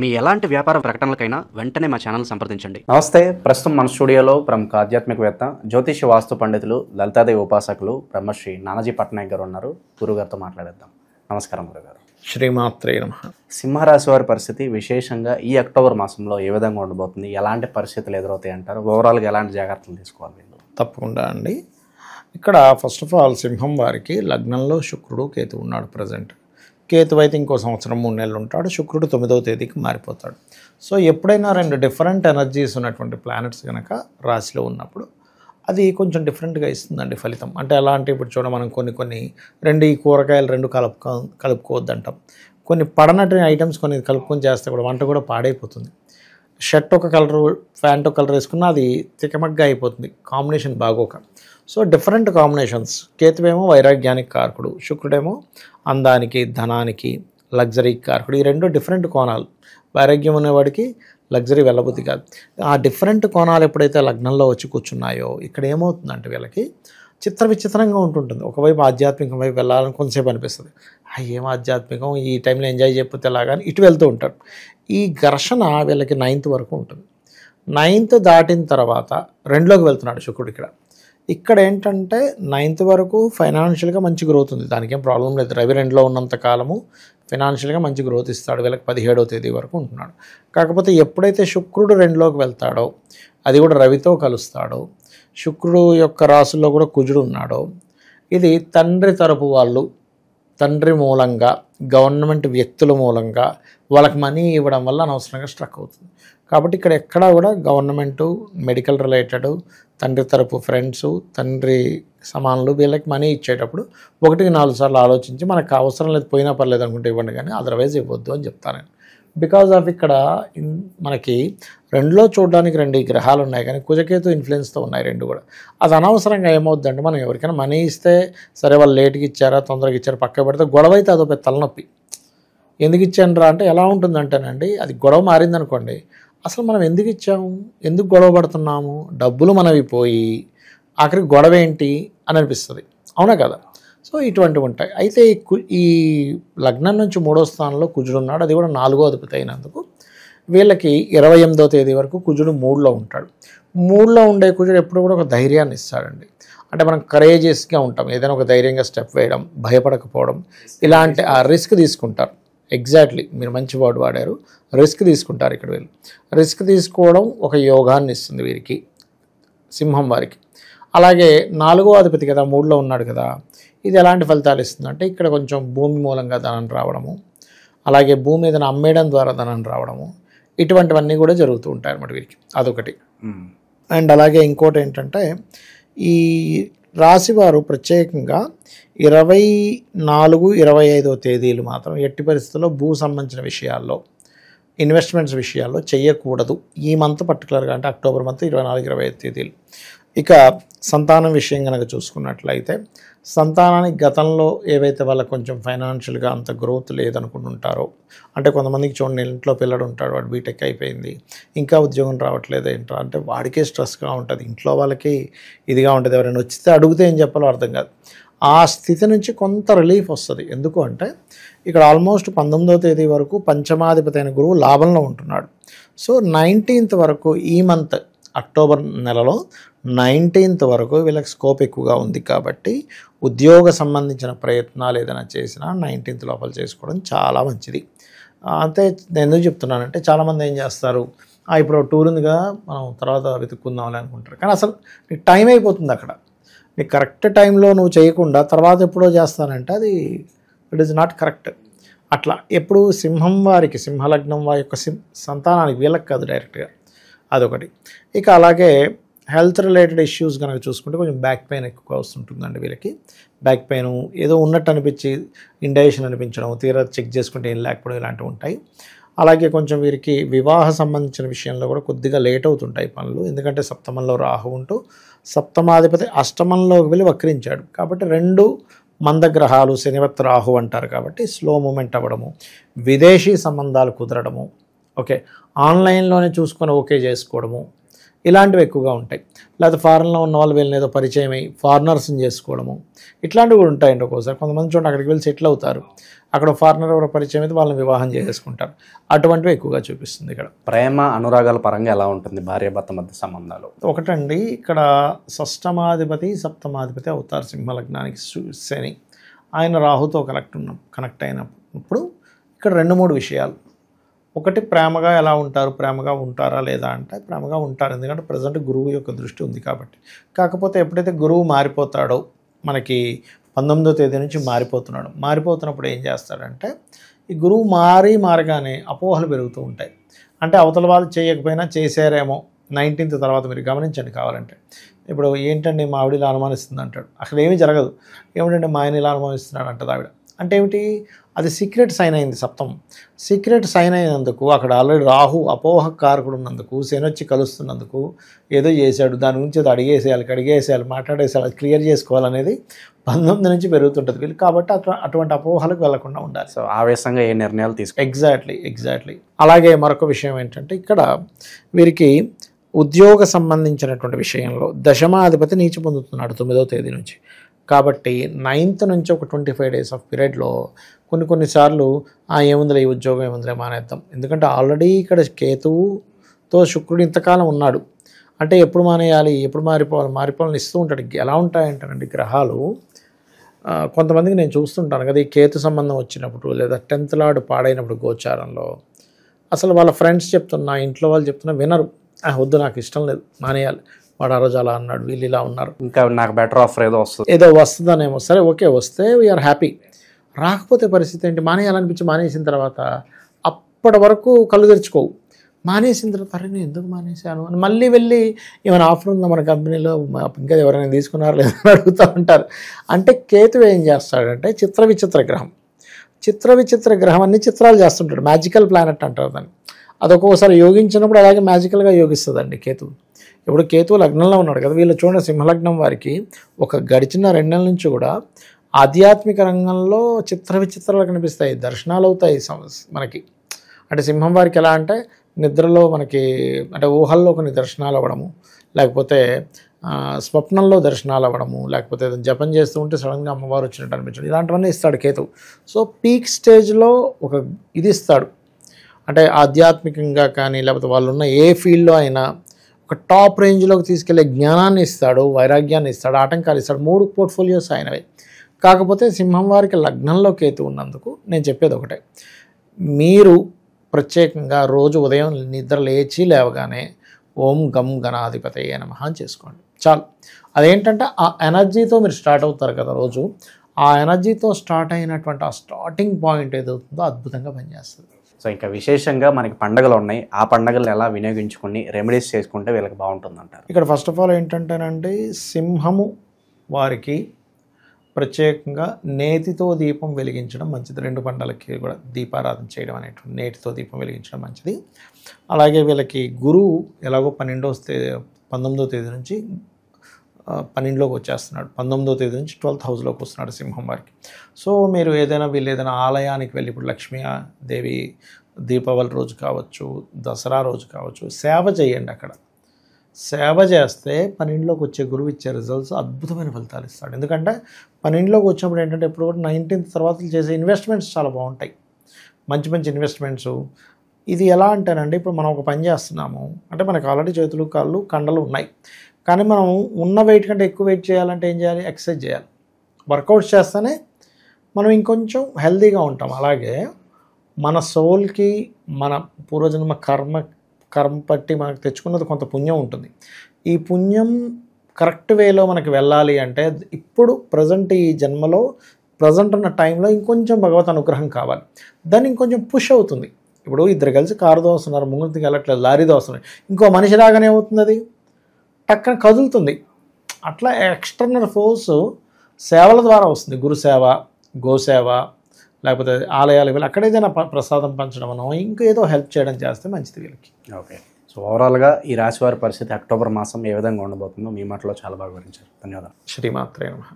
మీ ఎలాంటి వ్యాపార ప్రకటనలకైనా వెంటనే మా ఛానల్ సంప్రదించండి. నమస్తే. ప్రస్తుతం మన స్టూడియోలో ప్రముఖ ఆధ్యాత్మికవేత్త, జ్యోతిష వాస్తు పండితులు, లలితాదేవి ఉపాసకులు బ్రహ్మశ్రీ నానాజీ పట్నాయక్ గారు ఉన్నారు. గురుగారితో మాట్లాడేద్దాం. నమస్కారం గురుగారు. శ్రీమాత్రే నమః. సింహరాశి వారి పరిస్థితి విశేషంగా ఈ అక్టోబర్ మాసంలో ఏ విధంగా ఉండబోతుంది? ఎలాంటి పరిస్థితులు ఎదురవుతాయి అంటారు? ఓవరాల్గా ఎలాంటి జాగ్రత్తలు తీసుకోవాలి వీళ్ళు? తప్పకుండా అండి. ఇక్కడ ఫస్ట్ ఆఫ్ ఆల్ సింహం వారికి లగ్నంలో శుక్రుడు కేతు ఉన్నాడు. ప్రజెంట్ కేతు అయితే ఇంకో సంవత్సరం 3 నెలలు ఉంటాడు. శుక్రుడు 9వ తేదీకి మారిపోతాడు. సో ఎప్పుడైనా 2 డిఫరెంట్ ఎనర్జీస్ ఉన్నటువంటి ప్లానెట్స్ కనుక రాశిలో ఉన్నప్పుడు అది కొంచెం డిఫరెంట్గా ఇస్తుందండి ఫలితం. అంటే ఎలా అంటే ఇప్పుడు చూడ మనం కొన్ని ఈ కూరగాయలు 2 కలుపుకోవద్దంటాం. కొన్ని పడనటి ఐటమ్స్ కొన్ని కలుపుకొని చేస్తే కూడా వంట కూడా పాడైపోతుంది. షర్ట్ ఒక కలరు, ప్యాంట్ ఒక కలర్ వేసుకున్నా అది తికమగ్గా అయిపోతుంది, కాంబినేషన్ బాగోక. So different combinations. కేతువేమో వైరాగ్యానికి కారకుడు, శుక్రుడేమో అందానికి, ధనానికి, లగ్జరీకి కారకుడు. ఈ 2 డిఫరెంట్ కోణాలు. వైరాగ్యం అనేవాడికి లగ్జరీ వెళ్ళబుద్ధి కాదు. ఆ డిఫరెంట్ కోణాలు ఎప్పుడైతే లగ్నంలో వచ్చి కూర్చున్నాయో ఇక్కడ ఏమవుతుందంటే వీళ్ళకి విచిత్రంగా ఉంటుంటుంది. ఒకవైపు ఆధ్యాత్మికం వైపు వెళ్ళాలని కొంతసేపు అనిపిస్తుంది. ఏం ఆధ్యాత్మికం, ఈ టైంలో ఎంజాయ్ చేయకపోతే ఎలాగా అని ఇటు వెళ్తూ ఉంటారు. ఈ ఘర్షణ వీళ్ళకి 9th వరకు ఉంటుంది. 9th దాటిన తర్వాత 2లోకి వెళ్తున్నాడు శుక్రుడు. ఇక్కడ ఏంటంటే 9th వరకు ఫైనాన్షియల్గా మంచి గ్రోత్ ఉంది, దానికేం ప్రాబ్లం లేదు. రవి 2లో ఉన్నంత కాలము ఫైనాన్షియల్గా మంచి గ్రోత్ ఇస్తాడు. వీళ్ళకి 17వ తేదీ వరకు ఉంటున్నాడు. కాకపోతే ఎప్పుడైతే శుక్రుడు 2లోకి వెళ్తాడో, అది కూడా రవితో కలుస్తాడో, శుక్రుడు యొక్క రాశుల్లో కూడా కుజుడు ఉన్నాడో, ఇది తండ్రి తరపు వాళ్ళు, తండ్రి మూలంగా, గవర్నమెంట్ వ్యక్తుల మూలంగా వాళ్ళకి మనీ ఇవ్వడం వల్ల అనవసరంగా స్ట్రక్ అవుతుంది. కాబట్టి ఇక్కడ ఎక్కడా కూడా గవర్నమెంటు, మెడికల్ రిలేటెడ్, తండ్రి తరపు ఫ్రెండ్సు, తండ్రి సమానులు వీళ్ళకి మనీ ఇచ్చేటప్పుడు 1కి 4 సార్లు ఆలోచించి మనకు అవసరం లేదు, పోయినా పర్లేదు అనుకుంటే ఇవ్వండి, కానీ అదర్వైజ్ ఇవ్వద్దు అని చెప్తాను నేను. బికాజ్ ఆఫ్ ఇక్కడ మనకి 2లో చూడడానికి 2 గ్రహాలు ఉన్నాయి, కానీ కుజకేతు ఇన్ఫ్లుయెన్స్తో ఉన్నాయి 2 కూడా. అది అనవసరంగా ఏమవుద్దంటే మనం ఎవరికైనా మనీ ఇస్తే సరే వాళ్ళు లేట్గా ఇచ్చారా, తొందరగా ఇచ్చారా పక్క పెడితే గొడవ అయితే అదో పెద్ద తలనొప్పి. ఎందుకు ఇచ్చాను రా అంటే ఎలా ఉంటుందంటేనండి, అది గొడవ మారిందనుకోండి, అసలు మనం ఎందుకు ఇచ్చాము, ఎందుకు గొడవ పడుతున్నాము, డబ్బులు మనవి పోయి ఆఖరికి గొడవ ఏంటి అని అనిపిస్తుంది. అవునా కదా? సో ఇటువంటివి ఉంటాయి. అయితే ఈ లగ్నం నుంచి 3వ స్థానంలో కుజుడు ఉన్నాడు, అది కూడా 4వ అధిపతి అయినందుకు వీళ్ళకి 28వ తేదీ వరకు కుజుడు 3లో ఉంటాడు. 3లో ఉండే కుజుడు ఎప్పుడు కూడా ఒక ధైర్యాన్ని ఇస్తాడండి. అంటే మనం కరేజియస్గా ఉంటాం, ఏదైనా ఒక ధైర్యంగా స్టెప్ వేయడం, భయపడకపోవడం, ఇలాంటి ఆ రిస్క్ తీసుకుంటారు. ఎగ్జాక్ట్లీ మీరు మంచి వర్డ్ వాడారు, రిస్క్ తీసుకుంటారు. ఇక్కడ వీళ్ళు రిస్క్ తీసుకోవడం ఒక యోగాన్ని ఇస్తుంది వీరికి, సింహం వారికి. అలాగే 4వ అధిపతి కదా, 3లో ఉన్నాడు కదా, ఇది ఎలాంటి ఫలితాలు ఇస్తుందంటే ఇక్కడ కొంచెం భూమి మూలంగా ధనం రావడము, అలాగే భూమి ఏదైనా అమ్మేయడం ద్వారా ధనం రావడము, ఇటువంటివన్నీ కూడా జరుగుతూ ఉంటాయి అన్నమాట వీరికి. అదొకటి. అండ్ అలాగే ఇంకోటి ఏంటంటే ఈ రాశివారు ప్రత్యేకంగా 24, 25వ తేదీలు మాత్రం ఎట్టి పరిస్థితుల్లో భూ సంబంధించిన విషయాల్లో, ఇన్వెస్ట్మెంట్స్ విషయాల్లో చేయకూడదు. ఈ మంత్ పర్టికులర్గా అంటే అక్టోబర్ మంత్ 24, 25 తేదీలు. ఇక సంతానం విషయం కనుక చూసుకున్నట్లయితే సంతానానికి గతంలో ఏవైతే వాళ్ళకి కొంచెం ఫైనాన్షియల్గా అంత గ్రోత్ లేదనుకుంటుంటారో, అంటే కొంతమందికి చూడండి ఇంట్లో పిల్లడు ఉంటాడు, వాడు బీటెక్ అయిపోయింది, ఇంకా ఉద్యోగం రావట్లేదు ఏంటో అంటే వాడికే స్ట్రెస్గా ఉంటుంది, ఇంట్లో వాళ్ళకి ఇదిగా ఉంటుంది. ఎవరైనా వచ్చితే అడిగితే ఏం చెప్పాలో అర్థం కాదు. ఆ స్థితి నుంచి కొంత రిలీఫ్ వస్తుంది. ఎందుకు అంటే ఇక్కడ ఆల్మోస్ట్ 19వ తేదీ వరకు పంచమాధిపతి అయిన గురువు లాభంలో ఉంటున్నాడు. సో 19th వరకు, ఈ మంత్ అక్టోబర్ నెలలో 19th వరకు వీళ్ళకి స్కోప్ ఎక్కువగా ఉంది. కాబట్టి ఉద్యోగ సంబంధించిన ప్రయత్నాలు ఏదైనా చేసినా 19th లోపల చేసుకోవడం చాలా మంచిది. అంతే. నేను ఎందుకు చెప్తున్నానంటే చాలామంది ఏం చేస్తారు, ఇప్పుడు టూర్ ఉందిగా మనం తర్వాత వెతుక్కుందాంలే అనుకుంటారు, కానీ అసలు నీకు టైం అయిపోతుంది అక్కడ. నీకు కరెక్ట్ టైంలో నువ్వు చేయకుండా తర్వాత ఎప్పుడో చేస్తానంటే అది ఇట్ ఈస్ నాట్ కరెక్ట్. అట్లా ఎప్పుడు సింహం వారికి, సింహలగ్నం వారి యొక్క సంతానానికి, వీళ్ళకి కాదు డైరెక్ట్గా, అదొకటి. ఇక అలాగే హెల్త్ రిలేటెడ్ ఇష్యూస్ కనుక చూసుకుంటే కొంచెం బ్యాక్ పెయిన్ ఎక్కువగా వస్తుంటుందండి వీళ్ళకి. బ్యాక్ పెయిన్ ఏదో ఉన్నట్టు అనిపించి ఇండైజెషన్ అనిపించడం, తీరా చెక్ చేసుకుంటే ఏం లేకపోవడం, ఇలాంటివి ఉంటాయి. అలాగే కొంచెం వీరికి వివాహ సంబంధించిన విషయంలో కూడా కొద్దిగా లేట్ అవుతుంటాయి పనులు. ఎందుకంటే సప్తమంలో రాహు ఉంటూ సప్తమాధిపతి అష్టమంలోకి వెళ్ళి వక్రించాడు. కాబట్టి 2 మందగ్రహాలు, శనివత్ రాహు అంటారు కాబట్టి స్లో మూమెంట్ అవ్వడము, విదేశీ సంబంధాలు కుదరడము, ఓకే, ఆన్లైన్లోనే చూసుకొని ఓకే చేసుకోవడము, ఇలాంటివి ఎక్కువగా ఉంటాయి. లేకపోతే ఫారెన్లో ఉన్న వాళ్ళు వీళ్ళని ఏదో పరిచయం అయ్యి ఫారినర్స్ని చేసుకోవడము, ఇట్లాంటివి కూడా ఉంటాయండి. ఒక్కోసారి కొంతమంది చూడండి అక్కడికి వెళ్ళి సెటిల్ అవుతారు, అక్కడ ఫారినర్ ఎవరో పరిచయం అయితే వాళ్ళని వివాహం చేసేసుకుంటారు. అటువంటివి ఎక్కువగా చూపిస్తుంది ఇక్కడ. ప్రేమ అనురాగాల పరంగా ఎలా ఉంటుంది భార్యాభర్త మధ్య సంబంధాలు? ఒకటండి, ఇక్కడ షష్టమాధిపతి సప్తమాధిపతి అవుతారు సింహలగ్నానికి శని. ఆయన రాహుతో కనెక్ట్ అయినప్పుడు ఇక్కడ 2-3 విషయాలు. ఒకటి, ప్రేమగా ఎలా ఉంటారు, ప్రేమగా ఉంటారా లేదా అంటే ప్రేమగా ఉంటారు, ఎందుకంటే ప్రజెంట్ గురువు యొక్క దృష్టి ఉంది కాబట్టి. కాకపోతే ఎప్పుడైతే గురువు మారిపోతాడో, మనకి 19వ తేదీ నుంచి మారిపోతున్నప్పుడు ఏం చేస్తాడంటే, ఈ గురువు మారగానే అపోహలు పెరుగుతూ ఉంటాయి. అంటే అవతల వాళ్ళు చేయకపోయినా చేశారేమో 19th తర్వాత మీరు గమనించండి కావాలంటే. ఇప్పుడు ఏంటండి మా ఆవిడ ఇలా అనుమానిస్తుంది అంటాడు, అక్కడ ఏమీ జరగదు. ఏమిటంటే మా ఆయన ఇలా అనుమానిస్తున్నాడు అంటది ఆవిడ. అంటే ఏమిటి, అది సీక్రెట్ సైన్ అయింది. సప్తం సీక్రెట్ సైన్ అయినందుకు, అక్కడ ఆల్రెడీ రాహు అపోహ కారకుడు ఉన్నందుకు, శని వచ్చి కలుస్తున్నందుకు ఏదో చేశాడు, దాని గురించి ఏదో కడిగేసేయాలి, మాట్లాడేసేయాలి, క్లియర్ చేసుకోవాలనేది 19 నుంచి పెరుగుతుంటుంది వీళ్ళు. కాబట్టి అటువంటి అపోహలకు వెళ్లకుండా ఉండాలి. సో ఆవేశంగా ఏ నిర్ణయాలు తీసుకో. ఎగ్జాక్ట్లీ. అలాగే మరొక విషయం ఏంటంటే, ఇక్కడ వీరికి ఉద్యోగ సంబంధించినటువంటి విషయంలో దశమాధిపతి నీచి పొందుతున్నాడు 9వ తేదీ నుంచి. కాబట్టి 9th నుంచి ఒక 25 days ఆఫ్ పీరియడ్లో కొన్నిసార్లు ఏముందిలే ఈ ఉద్యోగం ఏముందిలే మానేద్దాం. ఎందుకంటే ఆల్రెడీ ఇక్కడ కేతువుతో శుక్రుడు ఇంతకాలం ఉన్నాడు. అంటే ఎప్పుడు మానేయాలి, ఎప్పుడు మారిపోవాలని ఇస్తూ ఉంటాడు. ఎలా ఉంటాయంటారండి గ్రహాలు, కొంతమందికి నేను చూస్తుంటాను కదా, ఈ కేతు సంబంధం వచ్చినప్పుడు లేదా 10th లార్డ్ పాడైనప్పుడు గోచారంలో అసలు వాళ్ళ ఫ్రెండ్స్ చెప్తున్నా, ఇంట్లో వాళ్ళు చెప్తున్నా వినరు. వద్దు నాకు ఇష్టం లేదు, మానేయాలి, వాడు ఆ రోజు అలా అన్నాడు, వీళ్ళు ఇలా ఉన్నారు, ఇంకా నాకు బెటర్ ఆఫర్ ఏదో వస్తుందనేమో. సరే ఓకే, వస్తే వీఆర్ హ్యాపీ. రాకపోతే పరిస్థితి ఏంటి, మానేయాలనిపించి మానేసిన తర్వాత అప్పటి వరకు కళ్ళు తెరుచుకోవు. మానేసిన తర్వాత అరే నేను ఎందుకు మానేశాను అని మళ్ళీ వెళ్ళి ఏమైనా ఆఫర్ ఉందా మన కంపెనీలో, ఇంకా ఎవరైనా తీసుకున్నారా లేదని అడుగుతూ ఉంటారు. అంటే కేతు ఏం చేస్తాడంటే చిత్ర విచిత్ర గ్రహం అన్ని చిత్రాలు చేస్తుంటాడు. మ్యాజికల్ ప్లానెట్ అంటారు దాన్ని. అది ఒక్కొక్కసారి యోగించినప్పుడు అలాగే మ్యాజికల్గా యోగిస్తుందండి కేతు. ఇప్పుడు కేతువు లగ్నంలో ఉన్నాడు కదా, వీళ్ళు చూడండి సింహలగ్నం వారికి ఒక గడిచిన 2 నెలల నుంచి కూడా ఆధ్యాత్మిక రంగంలో విచిత్రాలు కనిపిస్తాయి, దర్శనాలు అవుతాయి మనకి. అంటే సింహం వారికి ఎలా అంటే నిద్రలో మనకి, అంటే ఊహల్లో కొన్ని దర్శనాలు అవ్వడము, లేకపోతే స్వప్నంలో దర్శనాలు అవ్వడము, లేకపోతే జపం చేస్తూ ఉంటే సడన్గా అమ్మవారు వచ్చినట్టు అనిపించడం, ఇలాంటివన్నీ ఇస్తాడు కేతువు. సో పీక్ స్టేజ్లో ఒక ఇది ఇస్తాడు. అంటే ఆధ్యాత్మికంగా కానీ లేకపోతే వాళ్ళు ఉన్న ఏ ఫీల్డ్లో అయినా ఒక టాప్ రేంజ్లోకి తీసుకెళ్లే జ్ఞానాన్ని ఇస్తాడు, వైరాగ్యాన్ని ఇస్తాడు, ఆటంకాలు ఇస్తాడు. 3 పోర్ట్ఫోలియోస్ అయినవి. కాకపోతే సింహం వారికి లగ్నంలో కేతు ఉన్నందుకు నేను చెప్పేది ఒకటే, మీరు ప్రత్యేకంగా రోజు ఉదయం నిద్ర లేవగానే ఓం గం గణాధిపతయే నమః అని చేసుకోండి చాలు. అదేంటంటే ఆ ఎనర్జీతో మీరు స్టార్ట్ అవుతారు కదా రోజు, ఆ ఎనర్జీతో స్టార్ట్ అయినటువంటి ఆ స్టార్టింగ్ పాయింట్ ఏదవుతుందో అద్భుతంగా పనిచేస్తుంది. సో ఇంకా విశేషంగా మనకి పండుగలు ఉన్నాయి, ఆ పండుగలను ఎలా వినియోగించుకుని రెమెడీస్ చేసుకుంటే వీళ్ళకి బాగుంటుంది అంటారు? ఇక్కడ ఫస్ట్ ఆఫ్ ఆల్ ఏంటంటేనండి, సింహము వారికి ప్రత్యేకంగా నేతితో దీపం వెలిగించడం మంచిది. 2 పండుగలకి కూడా దీపారాధన చేయడం అనేటువంటి నేతితో దీపం వెలిగించడం మంచిది. అలాగే వీళ్ళకి గురువు ఎలాగో 19వ తేదీ నుంచి 12లోకి వచ్చేస్తున్నాడు, 19వ తేదీ నుంచి 12th హౌస్లోకి వస్తున్నాడు సింహం వారికి. సో మీరు వీళ్ళు ఏదైనా ఆలయానికి వెళ్ళి, ఇప్పుడు లక్ష్మీదేవి దీపావళి రోజు కావచ్చు, దసరా రోజు కావచ్చు, సేవ చేయండి. అక్కడ సేవ చేస్తే 12లోకి వచ్చే గురువు ఇచ్చే రిజల్ట్స్ అద్భుతమైన ఫలితాలు ఇస్తాడు. ఎందుకంటే 12లోకి వచ్చినప్పుడు ఏంటంటే ఎప్పుడు కూడా 19th తర్వాత చేసే ఇన్వెస్ట్మెంట్స్ చాలా బాగుంటాయి, మంచి ఇన్వెస్ట్మెంట్స్. ఇది ఎలా అంటేనండి, ఇప్పుడు మనం ఒక పని చేస్తున్నాము అంటే మనకు ఆల్రెడీ చేతులు కాళ్ళు కండలు ఉన్నాయి, కానీ మనం ఉన్న వెయిట్ కంటే ఎక్కువ వెయిట్ చేయాలంటే ఏం చేయాలి, ఎక్సర్సైజ్ చేయాలి. వర్కౌట్స్ చేస్తేనే మనం ఇంకొంచెం హెల్తీగా ఉంటాం. అలాగే మన సోల్కి మన పూర్వజన్మ కర్మ పట్టి మనకు తెచ్చుకున్నది కొంత పుణ్యం ఉంటుంది. ఈ పుణ్యం కరెక్ట్ వేలో మనకి వెళ్ళాలి అంటే ఇప్పుడు ప్రజెంట్ ఈ జన్మలో ప్రజెంట్ ఉన్న టైంలో ఇంకొంచెం భగవత్ అనుగ్రహం కావాలి. దాన్ని ఇంకొంచెం పుష్ అవుతుంది. ఇప్పుడు ఇద్దరు కలిసి కారు దోస్తున్నారు, ముందుకు వెళ్ళట్లేదు, లారీ దోస్తున్నారు, ఇంకో మనిషి రాగానే అవుతుంది, అది టక్కన కదులుతుంది. అట్లా ఎక్స్టర్నల్ ఫోర్స్ సేవల ద్వారా వస్తుంది. గురుసేవ, గోసేవ, లేకపోతే ఆలయాలు వెళ్ళి అక్కడ ఏదైనా ప్రసాదం పంచడం అనో ఇంకేదో హెల్ప్ చేయడం చేస్తే మంచిది వీళ్ళకి. ఓకే. సో ఓవరాల్గా ఈ రాశివారి పరిస్థితి అక్టోబర్ మాసం ఏ విధంగా ఉండబోతుందో మీ మాటలో చాలా బాగా వివరించారు. ధన్యవాదాలు. శ్రీమాత్రే నమః.